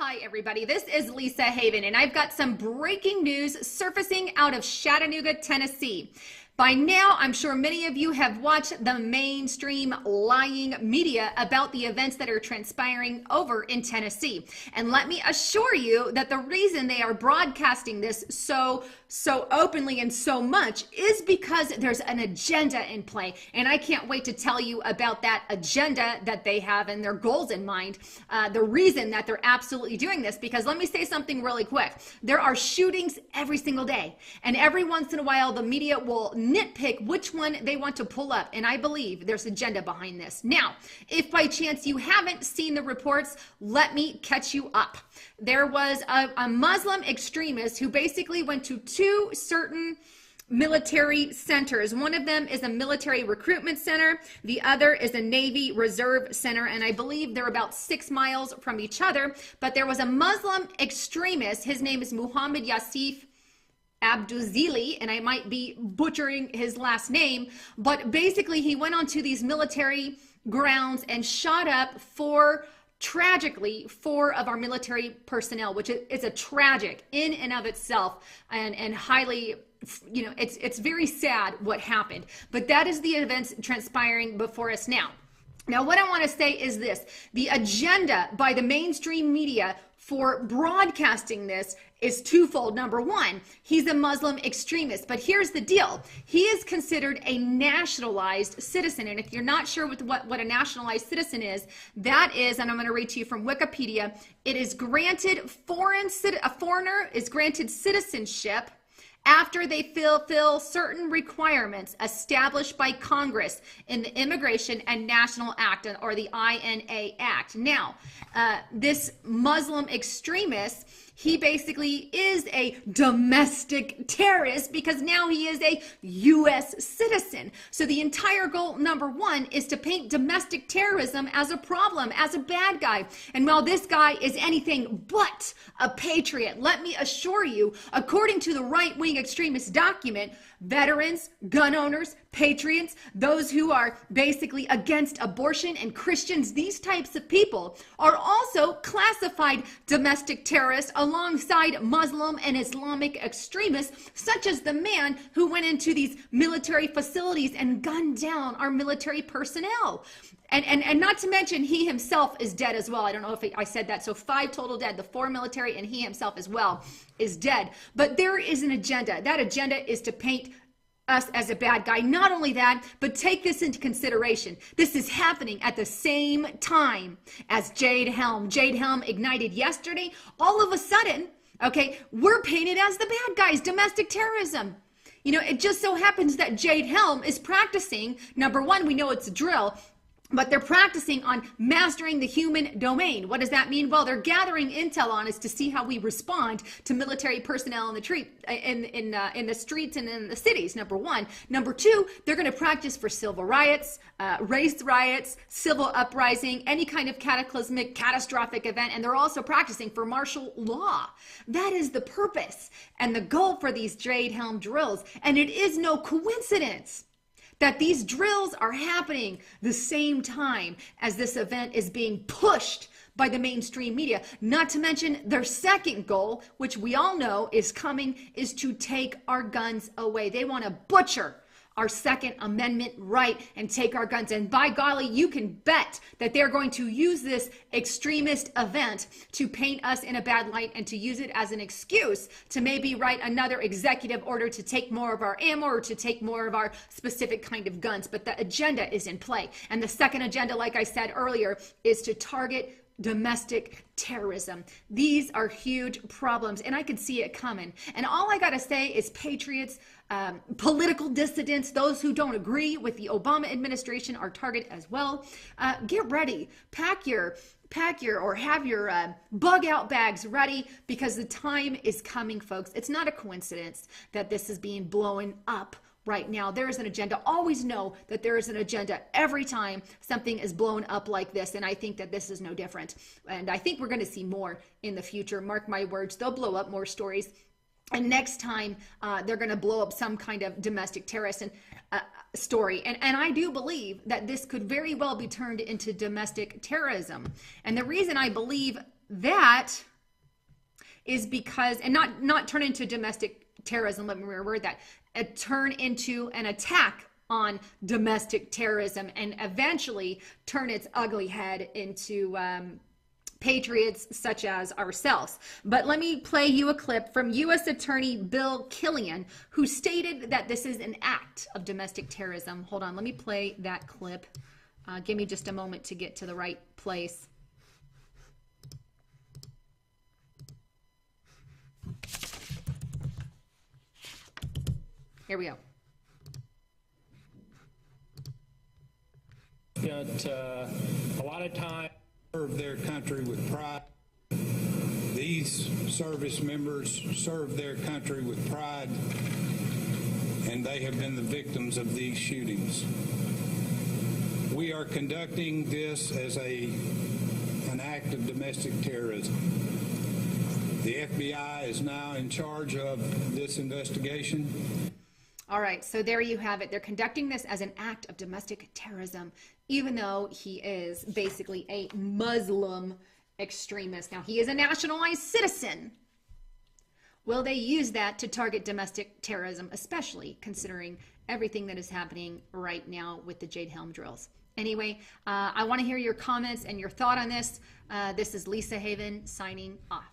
Hi, everybody. This is Lisa Haven, and I've got some breaking news surfacing out of Chattanooga, Tennessee. By now, I'm sure many of you have watched the mainstream lying media about the events that are transpiring over in Tennessee. And let me assure you that the reason they are broadcasting this so openly and so much is because there's an agenda in play. And I can't wait to tell you about that agenda that they have and their goals in mind. The reason that they're absolutely doing this, because let me say something really quick. There are shootings every single day. And every once in a while, the media will nitpick which one they want to pull up. And I believe there's agenda behind this. Now, if by chance you haven't seen the reports, let me catch you up. There was a Muslim extremist who basically went to two certain military centers. One of them is a military recruitment center. The other is a Navy Reserve Center. And I believe they're about 6 miles from each other. But there was a Muslim extremist. His name is Muhammad Yasif Abduzili, and I might be butchering his last name, but basically he went onto these military grounds and shot up tragically, four of our military personnel, which is a tragic in and of itself, and highly, it's very sad what happened, but that is the events transpiring before us now. Now, what I want to say is this: the agenda by the mainstream media for broadcasting this is twofold. Number one, he's a Muslim extremist, but here's the deal. He is considered a nationalized citizen. And if you're not sure what a nationalized citizen is, that is, and I'm going to read to you from Wikipedia, it is granted a foreigner is granted citizenship after they fulfill certain requirements established by Congress in the Immigration and National Act, or the INA Act. Now, this Muslim extremist, he basically is a domestic terrorist because now he is a U.S. citizen. So the entire goal, number one, is to paint domestic terrorism as a problem, as a bad guy. And while this guy is anything but a patriot, let me assure you, according to the right-wing extremist document, veterans, gun owners, patriots, those who are basically against abortion, and Christians, these types of people are also classified domestic terrorists alongside Muslim and Islamic extremists, such as the man who went into these military facilities and gunned down our military personnel. And not to mention, he himself is dead as well. I don't know if I said that. So 5 total dead, the 4 military, and he himself as well is dead. But there is an agenda. That agenda is to paint us as a bad guy. Not only that, but take this into consideration. This is happening at the same time as Jade Helm. Jade Helm ignited yesterday. All of a sudden, okay, we're painted as the bad guys, domestic terrorism. It just so happens that Jade Helm is practicing, number one, we know it's a drill, but they're practicing on mastering the human domain. What does that mean? Well, they're gathering intel on us to see how we respond to military personnel in the streets and in the cities, number one. Number two, they're going to practice for civil riots, race riots, civil uprising, any kind of catastrophic event, and they're also practicing for martial law. That is the purpose and the goal for these Jade Helm drills, and it is no coincidence that these drills are happening the same time as this event is being pushed by the mainstream media. Not to mention their second goal, which we all know is coming, is to take our guns away. They want to butcher our Second Amendment right and take our guns. And by golly, you can bet that they're going to use this extremist event to paint us in a bad light and to use it as an excuse to maybe write another executive order to take more of our ammo or to take more of our specific kind of guns. But the agenda is in play. And the second agenda, like I said earlier, is to target domestic terrorism. These are huge problems, and I could see it coming. And all I got to say is patriots, political dissidents, those who don't agree with the Obama administration are target as well. Get ready. Pack your or have your bug out bags ready, because the time is coming, folks. It's not a coincidence that this is being blown up right now. There is an agenda. Always know that there is an agenda every time something is blown up like this. And I think that this is no different. And I think we're going to see more in the future. Mark my words, they'll blow up more stories. And next time they're going to blow up some kind of domestic terrorist story. And I do believe that this could very well be turned into domestic terrorism. And the reason I believe that is because, and not turn into domestic terrorism, let me reword that, turn into an attack on domestic terrorism and eventually turn its ugly head into patriots such as ourselves. But let me play you a clip from U.S. Attorney Bill Killian, who stated that this is an act of domestic terrorism. Hold on, let me play that clip. Give me just a moment to get to the right place. Here we go. Got a lot of time to serve their country with pride. These service members serve their country with pride, and they have been the victims of these shootings. We are conducting this as an act of domestic terrorism. The FBI is now in charge of this investigation. All right, so there you have it. They're conducting this as an act of domestic terrorism, even though he is basically a Muslim extremist. Now, he is a nationalized citizen. Will they use that to target domestic terrorism, especially considering everything that is happening right now with the Jade Helm drills? Anyway, I want to hear your comments and your thought on this. This is Lisa Haven signing off.